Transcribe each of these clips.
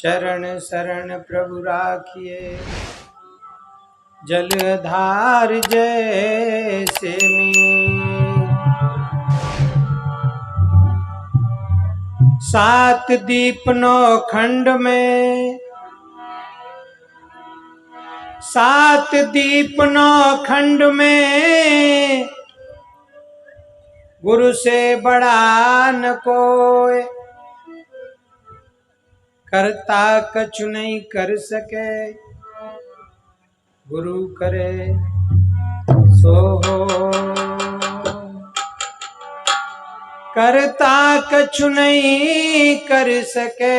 चरण शरण प्रभु राखिए, जलधार जैसे में। सात दीप नौ खंड में, सात दीप नौ खंड में, गुरु से बड़ा न कोई, करता कछु नहीं कर सके, गुरु करे सो हो। करता कछु नहीं कर सके,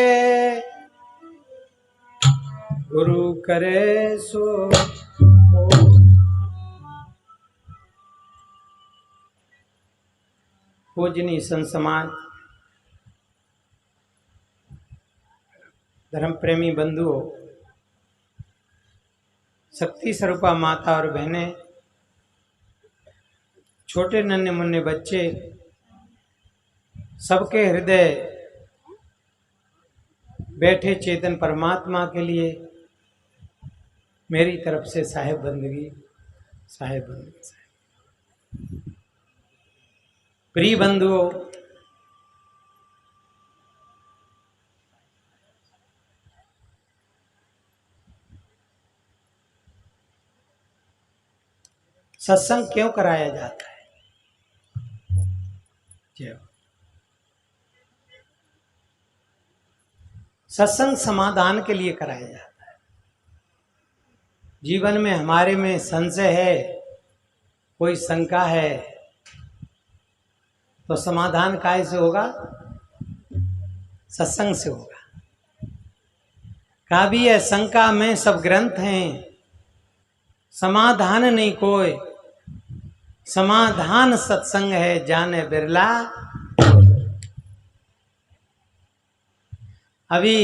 गुरु करे सो हो। पूजनीय संत समाज, धर्म प्रेमी बंधुओं, शक्ति स्वरूपा माता और बहनें, छोटे नन्हे मुन्ने बच्चे, सबके हृदय बैठे चेतन परमात्मा के लिए मेरी तरफ से साहेब बंदगी, साहेब बंदगी। प्रिय बंधुओं, सत्संग क्यों कराया जाता है? सत्संग समाधान के लिए कराया जाता है। जीवन में हमारे में संशय है, कोई शंका है, तो समाधान काय से होगा? सत्संग से होगा। कहा भी है, शंका में सब ग्रंथ हैं, समाधान नहीं कोई, समाधान सत्संग है जाने बिरला। अभी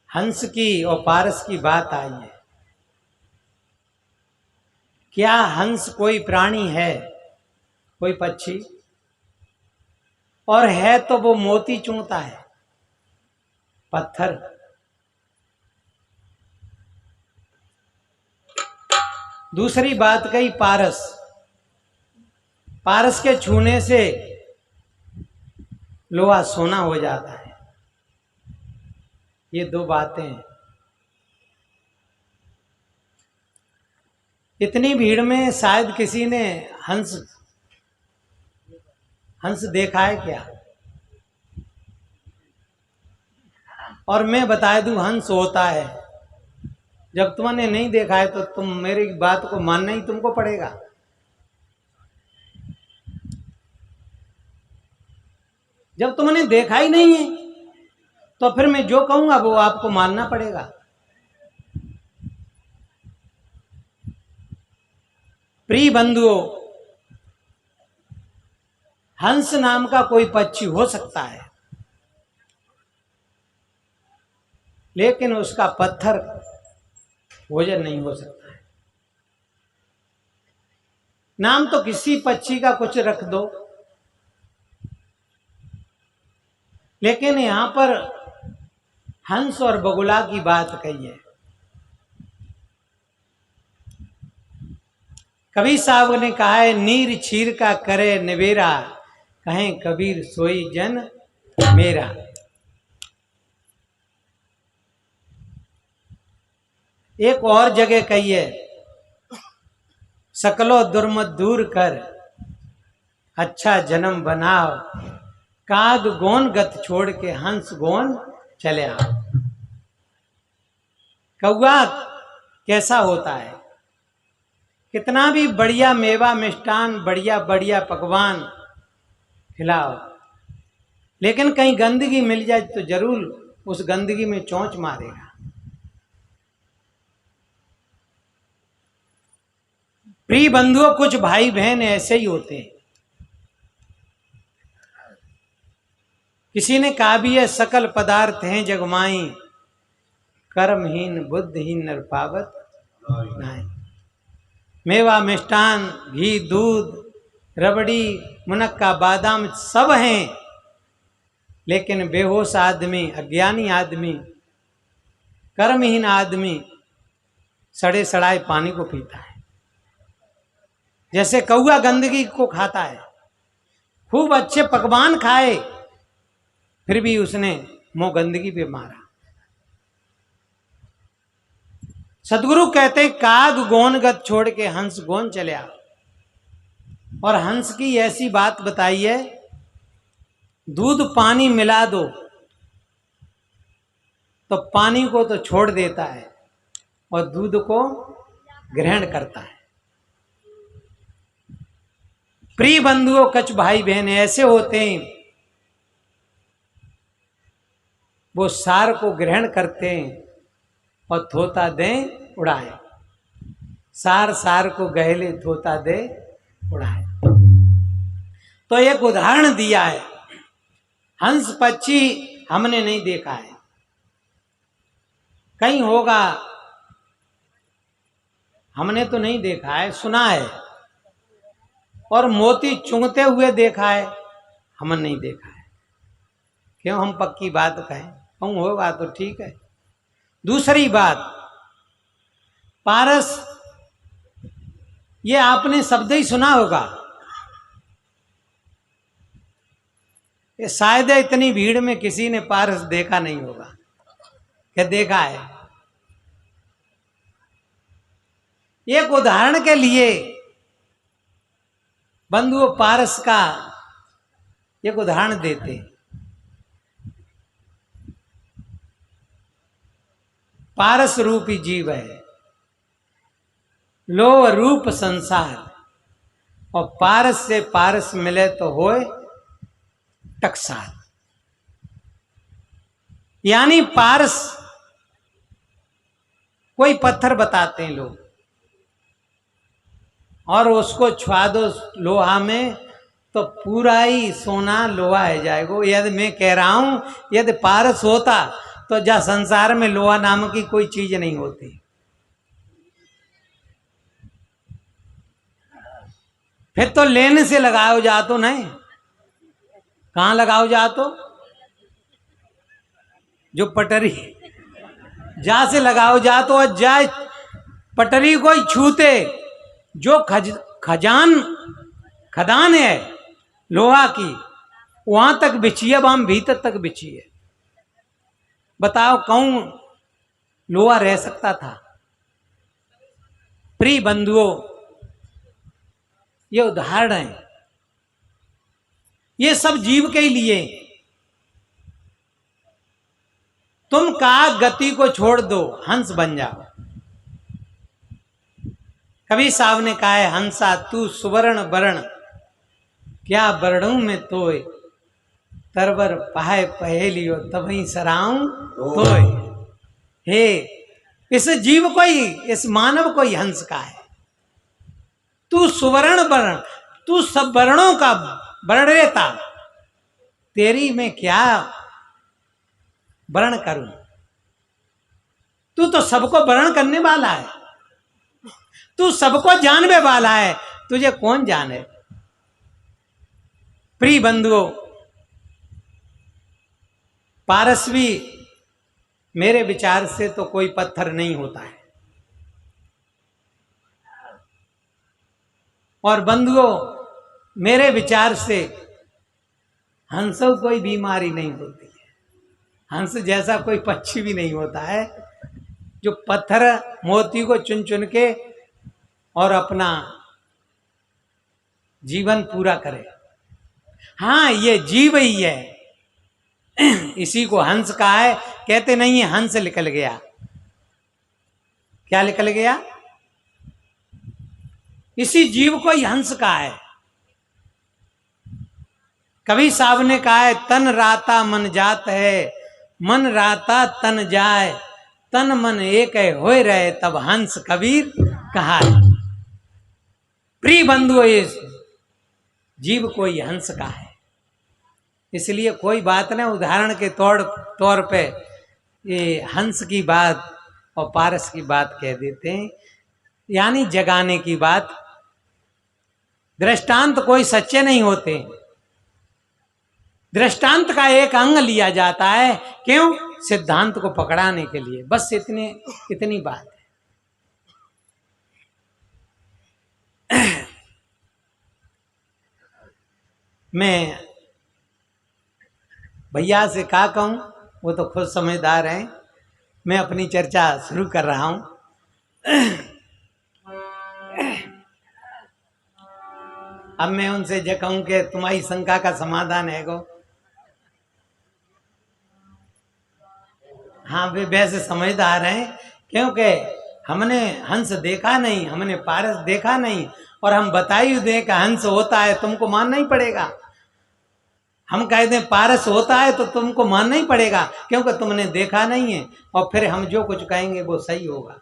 हंस की और पारस की बात आई है। क्या हंस कोई प्राणी है, कोई पक्षी? और है तो वो मोती चूंता है, पत्थर। दूसरी बात कही पारस, पारस के छूने से लोहा सोना हो जाता है। ये दो बातें। इतनी भीड़ में शायद किसी ने हंस देखा है क्या? और मैं बता दूं, हंस होता है। जब तुमने नहीं देखा है तो तुम मेरी बात को मानना ही तुमको पड़ेगा। जब तुमने देखा ही नहीं है तो फिर मैं जो कहूंगा वो आपको मानना पड़ेगा। प्रिय बंधुओं, हंस नाम का कोई पक्षी हो सकता है, लेकिन उसका पत्थर भोजन नहीं हो सकता है। नाम तो किसी पक्षी का कुछ रख दो, लेकिन यहां पर हंस और बगुला की बात कही है। कबीर साहब ने कहा है, नीर छीर का करे निवेरा, कहें कबीर सोई जन मेरा। एक और जगह कही है, सकलो दुर्मत दूर कर, अच्छा जन्म बनाओ, काग गोन गत छोड़ के हंस गोन चले आओ। कौआ कैसा होता है? कितना भी बढ़िया मेवा मिष्टान, बढ़िया बढ़िया पकवान खिलाओ, लेकिन कहीं गंदगी मिल जाए तो जरूर उस गंदगी में चोंच मारेगा। प्रिय बंधुओं, कुछ भाई बहन ऐसे ही होते हैं। किसी ने कहा भी है, सकल पदार्थ हैं जगमाई, कर्महीन बुद्धहीन नर पावत नाई। मेवा मिष्टान, घी, दूध, रबड़ी, मुनक्का, बादाम सब हैं, लेकिन बेहोश आदमी, अज्ञानी आदमी, कर्महीन आदमी सड़े सड़ाए पानी को पीता है। जैसे कौआ गंदगी को खाता है, खूब अच्छे पकवान खाए फिर भी उसने मुंह गंदगी पे मारा। सदगुरु कहते काग गोनगत छोड़ के हंस गोन चले आओ। और हंस की ऐसी बात बताई है, दूध पानी मिला दो तो पानी को तो छोड़ देता है और दूध को ग्रहण करता है। प्रिय बंधुओं, कछ भाई बहन ऐसे होते हैं, वो सार को ग्रहण करते हैं और थोता दे उड़ाए। सार सार को गहले थोता दे उड़ाए। तो एक उदाहरण दिया है। हंस पक्षी हमने नहीं देखा है, कहीं होगा, हमने तो नहीं देखा है, सुना है। और मोती चुंगते हुए देखा है, हमने नहीं देखा है। क्यों हम पक्की बात कहें? हम होगा तो ठीक है। दूसरी बात, पारस, ये आपने शब्द ही सुना होगा। ये शायद इतनी भीड़ में किसी ने पारस देखा नहीं होगा। क्या देखा है? एक उदाहरण के लिए बंधुओं पारस का एक उदाहरण देते। पारस रूपी जीव है, लोभ रूप संसार, और पारस से पारस मिले तो होए टकसाल। यानी पारस कोई पत्थर बताते हैं लोग और उसको छुआ दो लोहा में तो पूरा ही सोना लोहा है जाएगा। यदि मैं कह रहा हूं, यदि पारस होता तो जा संसार में लोहा नाम की कोई चीज नहीं होती। फिर तो लेने से लगाओ जा तो नहीं, कहां लगाओ जा तो जो पटरी जा से लगाओ जा तो जाए पटरी को ही छूते। जो खदान है लोहा की वहां तक बिछी है, वहां भीतर तक बिछी है। बताओ कौन लोहा रह सकता था? प्रिय बंधुओं, ये उदाहरण है, ये सब जीव के लिए। तुम काग गति को छोड़ दो, हंस बन जाओ। कबीर साहब ने कहा है, हंसा तू सुवर्ण वर्ण, क्या वर्णों में तोय, तरवर पाए पहेलियो तभी सराऊं तोय। हे, इस जीव को ही, इस मानव को ही हंस का है। तू सुवर्ण वर्ण, तू सब वर्णों का वर्णरेता, तेरी मैं क्या वर्ण करूं? तू तो सबको वर्ण करने वाला है, तू सबको जानने वाला है, तुझे कौन जाने? प्रिय बंधुओं, पारस भी मेरे विचार से तो कोई पत्थर नहीं होता है। और बंधुओं, मेरे विचार से हंसों कोई बीमारी नहीं होती है। हंस जैसा कोई पक्षी भी नहीं होता है जो पत्थर मोती को चुन चुन के और अपना जीवन पूरा करे। हाँ, ये जीव ही है, इसी को हंस कहा है। कहते नहीं है हंस निकल गया। क्या निकल गया? इसी जीव को ही हंस कहा है। कबीर साहब ने कहा है, तन राता मन जात है, मन राता तन जाए, तन मन एक है होए रहे, तब हंस कबीर कहा है। प्रिय बंधु, इस जीव को ही हंस का है। इसलिए कोई बात नहीं, उदाहरण के तौर पे ये हंस की बात और पारस की बात कह देते हैं, यानी जगाने की बात। दृष्टांत कोई सच्चे नहीं होते, दृष्टांत का एक अंग लिया जाता है, क्यों? सिद्धांत को पकड़ाने के लिए। बस इतनी बात है। मैं भैया से क्या कहूं, वो तो खुद समझदार हैं। मैं अपनी चर्चा शुरू कर रहा हूं। अब मैं उनसे जो कहूं कि तुम्हारी शंका का समाधान है गो, हाँ वे वैसे समझदार हैं, क्योंकि हमने हंस देखा नहीं, हमने पारस देखा नहीं, और हम बताई दें कि हंस होता है, तुमको मानना ही पड़ेगा। हम कह दें पारस होता है तो तुमको मानना ही पड़ेगा, क्योंकि तुमने देखा नहीं है, और फिर हम जो कुछ कहेंगे वो सही होगा।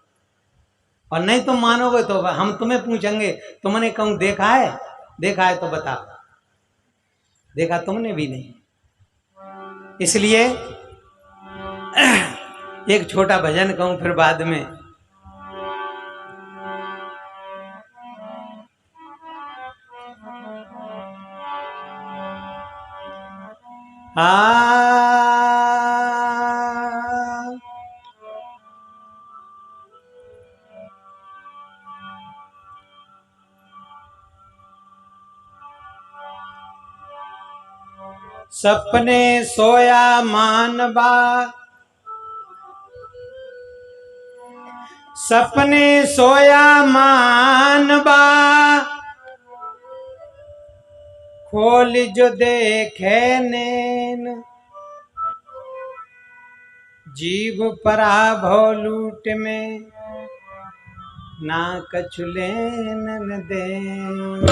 और नहीं तुम मानोगे तो हम तुम्हें पूछेंगे, तुमने कहूँ देखा है? देखा है तो बताओ। देखा तुमने भी नहीं। इसलिए एक छोटा भजन कहूं, फिर बाद में। सपने सोया मानबा, सपने सोया मानबा, खोल जो देखे नैन, जीव परा भव लूट में, ना कछु लेन देन।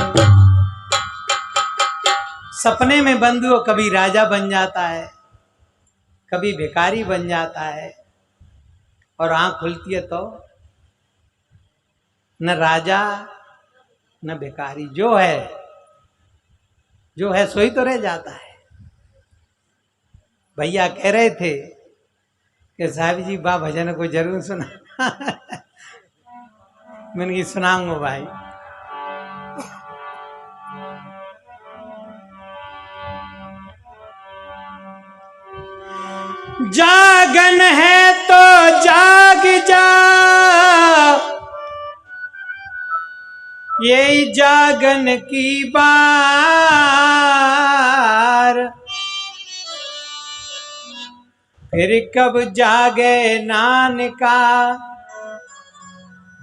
सपने में बंधु कभी राजा बन जाता है, कभी भिखारी बन जाता है, और आंख खुलती है तो न राजा न भिखारी, जो है सोई तो रह जाता है। भैया कह रहे थे कि साहब जी बा भजन को जरूर सुना। मैंने सुनाऊंगा भाई। जागन है तो जाग जा, यही जागन की बार, फिर कब जागे नानका,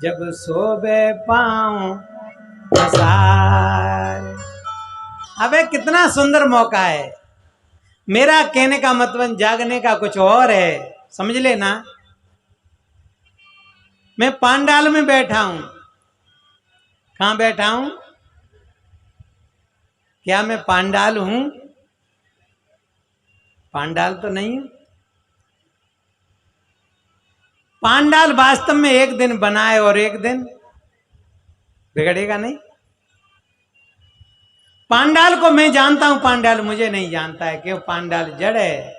जब सोबे पाऊं पसार। अबे कितना सुंदर मौका है। मेरा कहने का मतलब जागने का कुछ और है, समझ लेना। मैं पांडाल में बैठा हूं। कहां बैठा हूं? क्या मैं पांडाल हूं? पांडाल तो नहीं हूं। पांडाल वास्तव में एक दिन बनाए और एक दिन बिगड़ेगा नहीं। पांडाल को मैं जानता हूं, पांडाल मुझे नहीं जानता है, क्यों? पांडाल जड़ है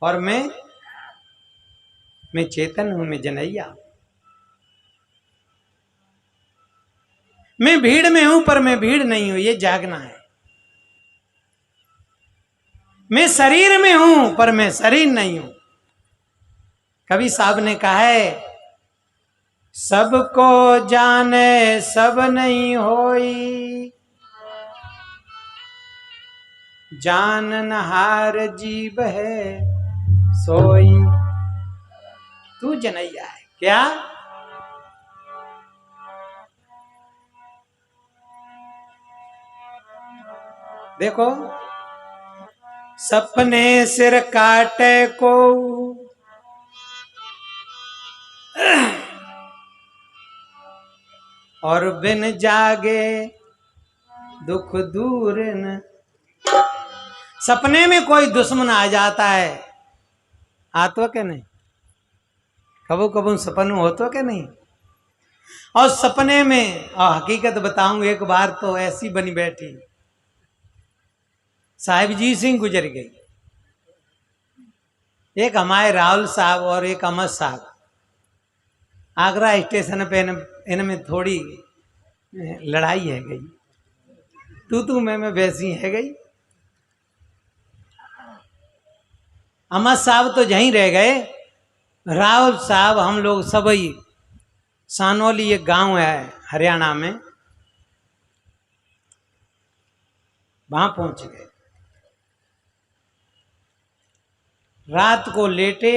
और मैं चेतन हूं, मैं जनैया। मैं भीड़ में हूं पर मैं भीड़ नहीं हूं, ये जागना है। मैं शरीर में हूं पर मैं शरीर नहीं हूं। कवि साहब ने कहा है, सबको जाने सब नहीं होई, जाननहार जीव है सोई। तू जनैया है क्या? देखो, सपने सिर काटे को, और बिन जागे दुख दूर न। सपने में कोई दुश्मन आ जाता है, आतो के नहीं? कबू कबू सपन हो तो के नहीं? और सपने में, और हकीकत बताऊं, एक बार तो ऐसी बनी बैठी, साहिब जी सिंह गुजर गई, एक हमारे राहुल साहब और एक अमर साहब। आगरा स्टेशन पे इनमें थोड़ी लड़ाई है गई, तू मैं वैसी है गई। अहमद साहब तो यहीं रह गए। राहुल साहब हम लोग सभी सानौली एक गांव है हरियाणा में, वहां पहुंच गए। रात को लेटे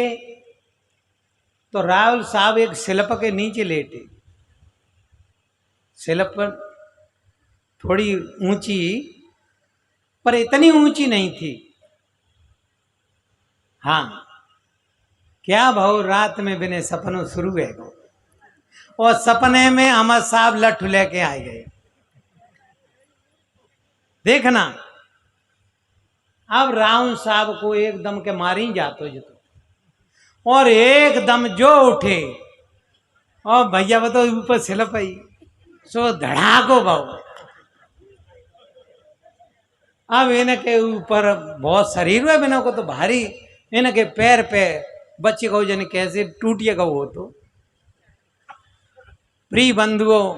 तो राहुल साहब एक शिल्प के नीचे लेटे। शिल्प थोड़ी ऊंची, पर इतनी ऊंची नहीं थी। हाँ, क्या भाव रात में बिने सपनों शुरू है। और सपने में अहमद साहब लट्ठू लेके आ गए। देखना, अब राहुल साहब को एकदम के मारी जातो जो, और एकदम जो उठे और भैया बताओ ऊपर सिलप आई सो धड़ाको भाव। अब इनके ऊपर बहुत शरीर है, बिना को तो भारी, इनके पैर पे बच्चे को जन कैसे टूटिएगा वो तो। प्रिय बंधुओं,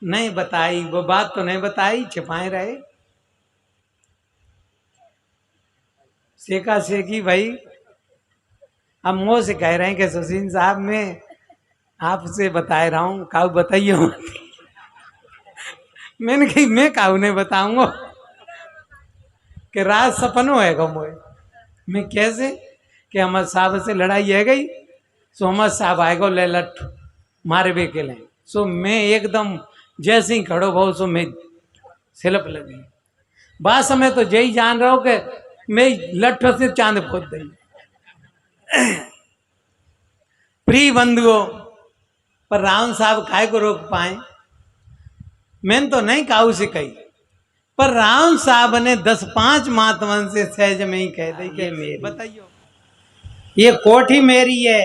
नहीं बताई वो बात तो नहीं बताई, छिपाए रहे। सेका सेकी भाई, अब मुँह से कह रहे हैं कि सुशील साहब मैं आपसे बता रहा हूँ, काऊ बताइए। मैंने कही मैं काऊ नहीं बताऊंगा कि रात सपनों है गो मोए। मैं कैसे कि अहमद साहब से लड़ाई है गई, सो अहमद साहब आएगो ले लठ मारे बे के ले। सो मैं एकदम जैसे ही खड़ो भाव सो मैं सिलप लगी। बात समय तो यही जान रहा हूँ कि मैं लठ से चांद खोद दी। प्रिय बंधुओं, पर राहुल साहब काय को रोक पाए? मैंने तो नहीं काऊ से कही, पर राहुल साहब ने 10-5 महात्मन से सहज में ही कह दी कि मेरी, बताइए, ये कोठी मेरी है,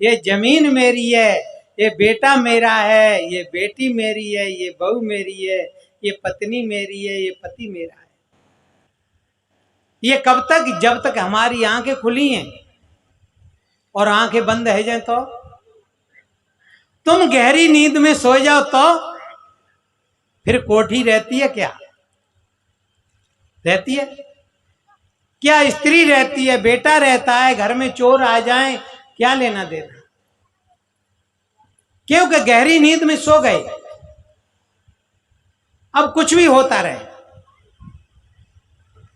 ये जमीन मेरी है, ये बेटा मेरा है, ये बेटी मेरी है, ये बहू मेरी है, ये पत्नी मेरी है, ये पति मेरा है। ये कब तक? जब तक हमारी आंखें खुली हैं। और आंखें बंद है जाए तो तुम गहरी नींद में सो जाओ तो फिर कोठी रहती है क्या? रहती है क्या? स्त्री रहती है, बेटा रहता है, घर में चोर आ जाए, क्या लेना देना? क्योंकि गहरी नींद में सो गए। अब कुछ भी होता रहे,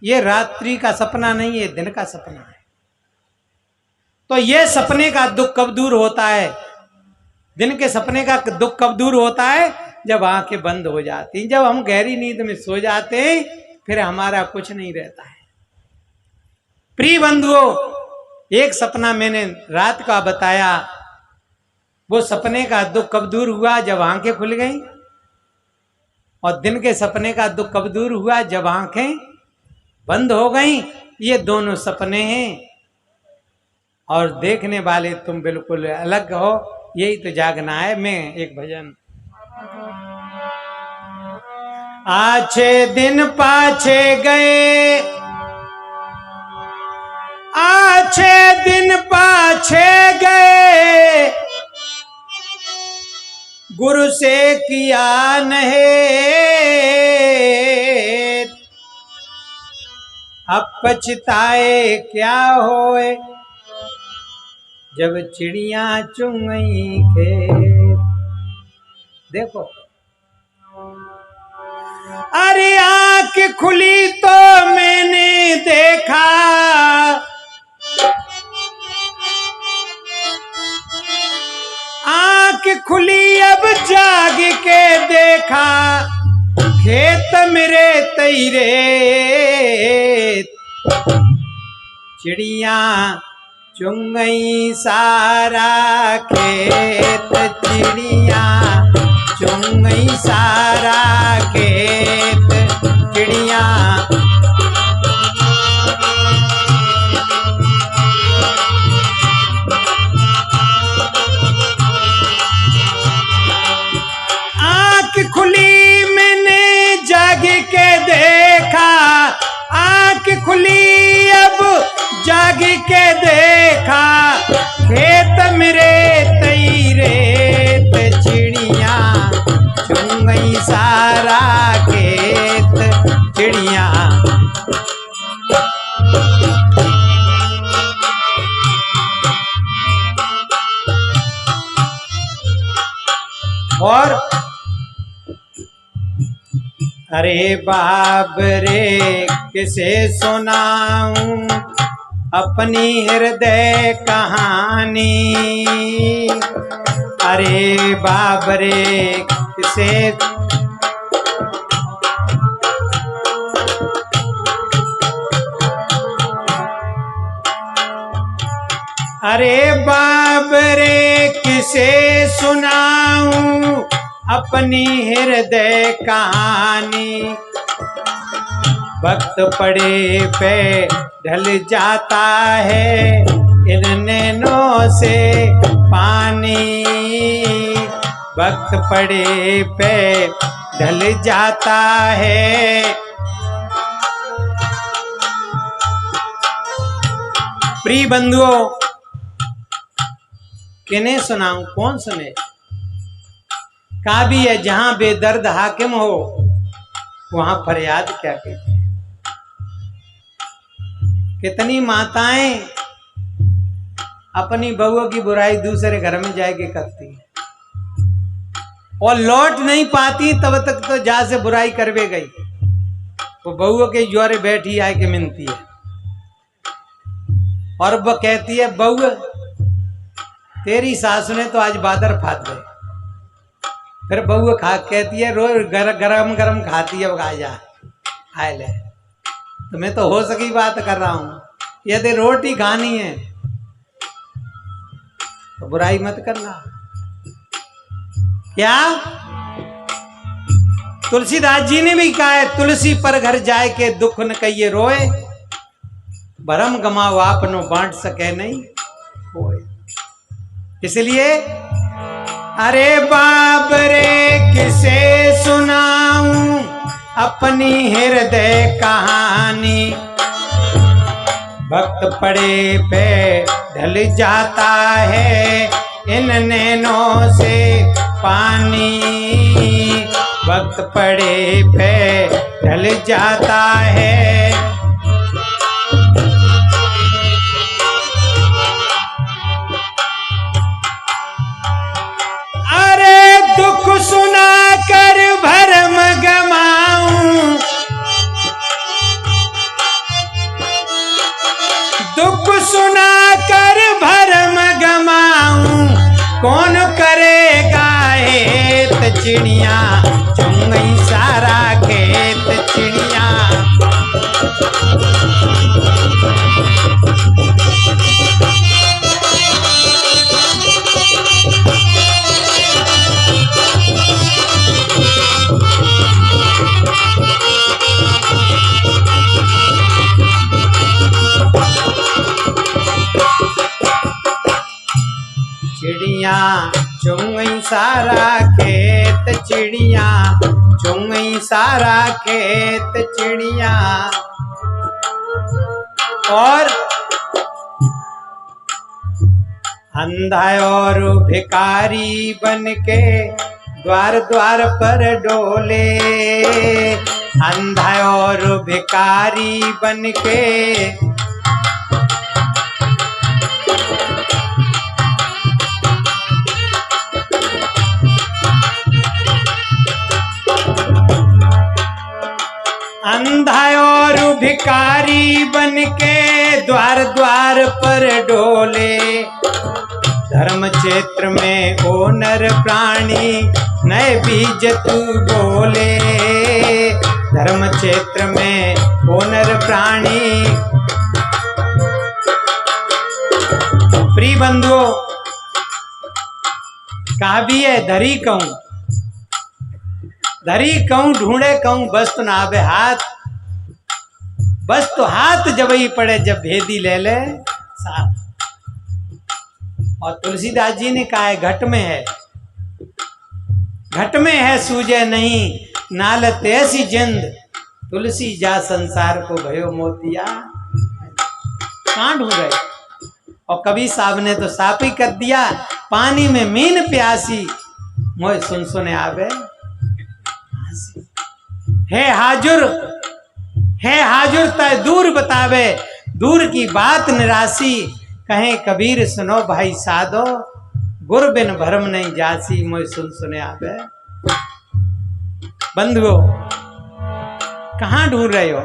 ये रात्रि का सपना नहीं है, दिन का सपना है। तो ये सपने का दुख कब दूर होता है? दिन के सपने का दुख कब दूर होता है? जब आंखें बंद हो जाती, जब हम गहरी नींद में सो जाते हैं, फिर हमारा कुछ नहीं रहता है। प्रिय बंधुओं, एक सपना मैंने रात का बताया, वो सपने का दुख कब दूर हुआ? जब आंखें खुल गई। और दिन के सपने का दुख कब दूर हुआ? जब आंखें बंद हो गई। ये दोनों सपने हैं, और देखने वाले तुम बिल्कुल अलग हो। यही तो जागना है। मैं एक भजन, आछे दिन पाछे गए, आछे दिन पाछे गए, गुरु से किया नहीं, अब पछताए क्या होए, जब चिड़िया चुन गई खेत। देखो, अरे आंख खुली तो मैंने देखा, आंख खुली अब जाग के देखा, खेत मेरे तेरे, चिड़िया चुन गई सारा खेत, चिड़िया चुन गई सारा खेत, चिड़िया। आंख खुली मैंने जाग के देखा, आंख खुली अब जाग के देखा, खेत मेरे तेरे, चिड़िया चुन गई सारा खेत, चिड़िया। और अरे बाप रे किसे सुनाऊं अपनी हृदय कहानी, अरे बाप रे किसे, अरे बाप रे किसे सुनाऊं अपनी हृदय कहानी, वक्त पड़े पे ढल जाता है इन नैनों से पानी, वक्त पड़े पे ढल जाता है। प्रिय बंधुओं, किन्हें सुनाऊं, कौन सुने। काबी है जहां बेदर्द हाकिम हो वहां फरियाद क्या कहती। कितनी माताएं अपनी बहुओं की बुराई दूसरे घर में जाके करती और लौट नहीं पाती, तब तक तो जा से बुराई करवे गई, वो बहुओं के जोरे बैठी आए के मिलती है और वो कहती है बहू तेरी सासू ने तो आज बादर फात गए। फिर बहू खा कहती है रोज गरम गरम खाती है, वो खा जा खाए ले। तो मैं तो हो सकी बात कर रहा हूं, यदि रोटी खानी है तो बुराई मत करना। क्या तुलसीदास जी ने भी कहा है, तुलसी पर घर जाए के दुख न कहिए रोए, भरम गमाओ आपनो बांट सके नहीं होए। इसलिए अरे बाप रे किसे सुनाऊं अपनी हृदय कहानी, वक्त पड़े पे ढल जाता है इन नैनों से पानी, वक्त पड़े पे ढल जाता है। दुख सुना कर भरम गमाऊं, दुख सुना कर भरम गमाऊं, कौन करेगा हेत चिड़िया चुन गई सारा खेत चिड़िया। चिड़िया चुन गई सारा खेत चिड़िया, चुन गई सारा खेत चिड़िया। और अंधा और भिखारी बन के द्वार द्वार पर डोले, अंधा और भिखारी बन के अंधा और भिखारी बन के द्वार द्वार पर डोले, धर्म क्षेत्र में ओ नर प्राणी नए बीज तू बोले, धर्म क्षेत्र में ओ नर प्राणी। प्रिय बंधुओं, कहा भी है धरी कहूं, धरी कहूं ढूंढे कहूं बस तो ना आवे हाथ, बस तो हाथ जब ही पड़े जब भेदी ले ले साथ। और तुलसीदास जी ने कहा है घट में है, घट में है सूझे नहीं नालत ऐसी जिंद, तुलसी जा संसार को भयो मोतिया। कहां ढूंढ रहे। और कभी साहब ने तो साफ ही कर दिया, पानी में मीन प्यासी मोए सुन सुने आवे। है हाजुर तय दूर बतावे, दूर की बात निराशी, कहें कबीर सुनो भाई साधो, गुर बिन भरम नहीं जासी मोय सुन सुने आवे। बंधुओं, कहां ढूंढ रहे हो?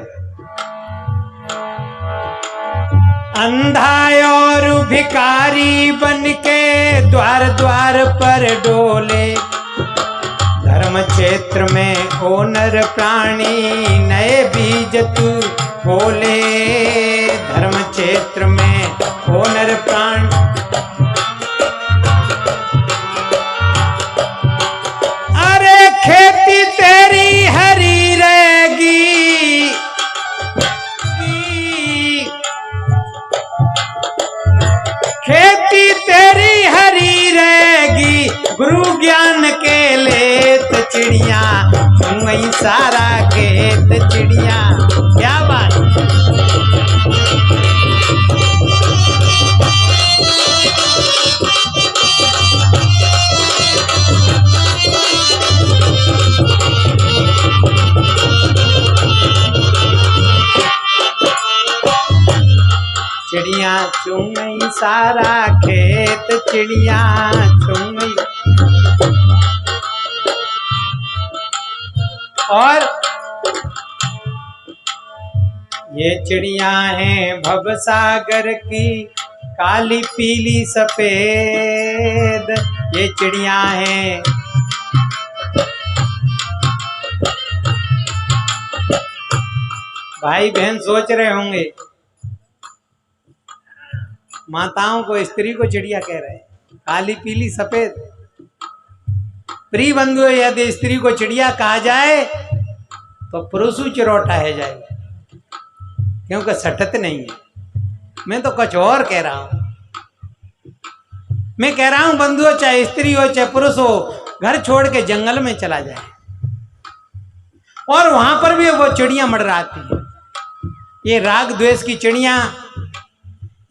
अंधा और भिखारी बनके द्वार द्वार पर डोले, धर्म क्षेत्र में ओ नर प्राणी नए बीज तू बोले। धर्म क्षेत्र में ओ नर प्राणी, अरे खेती तेरी हरी रहेगी, खेती तेरी हरी रहेगी, गुरु ज्ञान के लेत चिड़िया चुंगई सारा खेत चिड़िया। क्या बात! चिड़िया चुंगई सारा खेत चिड़िया चुंगई। और ये चिड़िया हैं भवसागर की काली पीली सफेद, ये चिड़िया हैं भाई बहन सोच रहे होंगे माताओं को, स्त्री को चिड़िया कह रहे हैं, काली पीली सफेद। प्रिय बंधुओं, यदि स्त्री को चिड़िया कहा जाए तो पुरुषु चिरौटा है जाए, क्योंकि सटत नहीं है। मैं तो कुछ और कह रहा हूं। मैं कह रहा हूं बंधुओं, चाहे स्त्री हो चाहे पुरुष हो, घर छोड़ के जंगल में चला जाए और वहां पर भी वो चिड़िया मंडराती है। ये राग द्वेष की चिड़िया,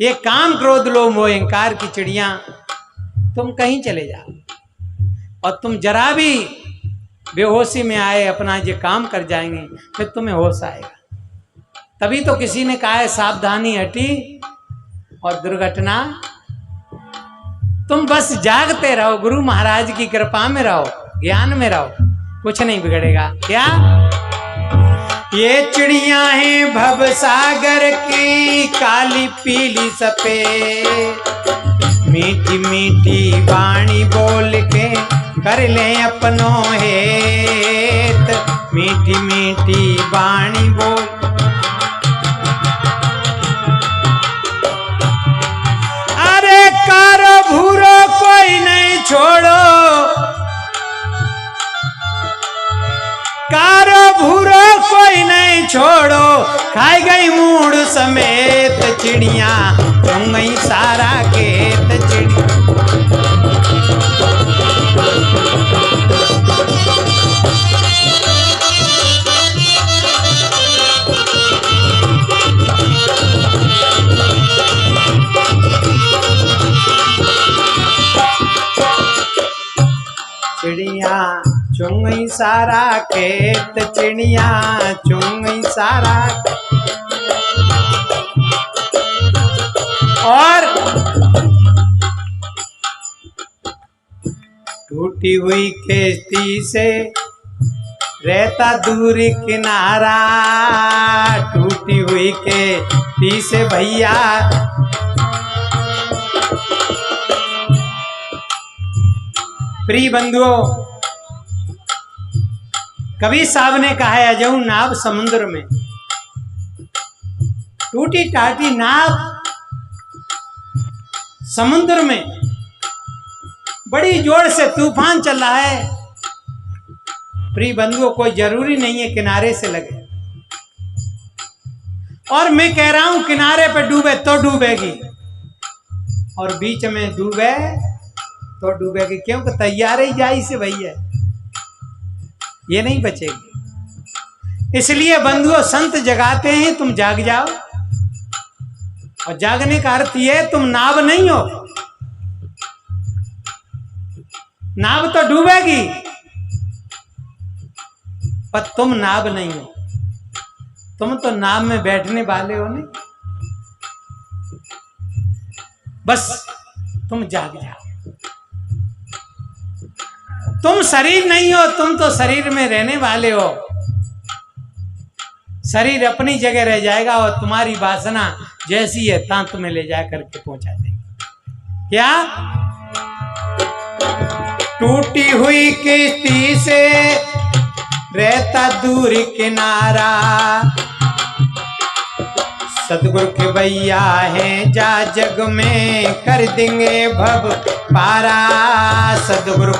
ये काम क्रोध लोभ मोह अहंकार की चिड़िया, तुम कहीं चले जाओ और तुम जरा भी बेहोशी में आए अपना ये काम कर जाएंगे, फिर तुम्हें होश आएगा। तभी तो किसी ने कहा है सावधानी हटी और दुर्घटना। तुम बस जागते रहो, गुरु महाराज की कृपा में रहो, ज्ञान में रहो, कुछ नहीं बिगड़ेगा। क्या? ये चिड़िया हैं भवसागर की काली पीली सफेद, मीठी मीठी वाणी बोल के कर ले अपनों हेत, मीठी मीठी वाणी बोल। अरे कारो भूरो कोई नहीं छोड़ो, कारो भूरो कोई नहीं छोड़ो, खाई गई मूड समेत चिड़िया चुंगई सारा खेत चिड़िया। चिड़िया चुंगई सारा खेत चिड़िया चुंगई सारा। और टूटी हुई किश्ती से रहता दूर किनारा, टूटी हुई किश्ती से भैया प्रिय बंधुओं, कबीर साहब ने कहा है अजऊ नाव समुद्र में, टूटी टाटी नाव समुद्र में, बड़ी जोर से तूफान चल रहा है। प्रिय बंधुओं, कोई जरूरी नहीं है किनारे से लगे। और मैं कह रहा हूं किनारे पे डूबे तो डूबेगी और बीच में डूबे तो डूबेगी, क्योंकि तैयार ही जाई से भैया, ये नहीं बचेगी। इसलिए बंधुओं, संत जगाते हैं, तुम जाग जाओ। और जागने का अर्थ ये, तुम नाव नहीं हो। नाव तो डूबेगी पर तुम नाव नहीं हो, तुम तो नाव में बैठने वाले हो। नहीं, बस तुम जाग जाओ। तुम शरीर नहीं हो, तुम तो शरीर में रहने वाले हो। शरीर अपनी जगह रह जाएगा और तुम्हारी वासना जैसी है तांत में ले जा करके पहुंचा देगी। क्या? टूटी हुई किश्ती से रहता दूर किनारा, सतगुरु के भैया हैं जा जग में कर देंगे भव पारा। सतगुरु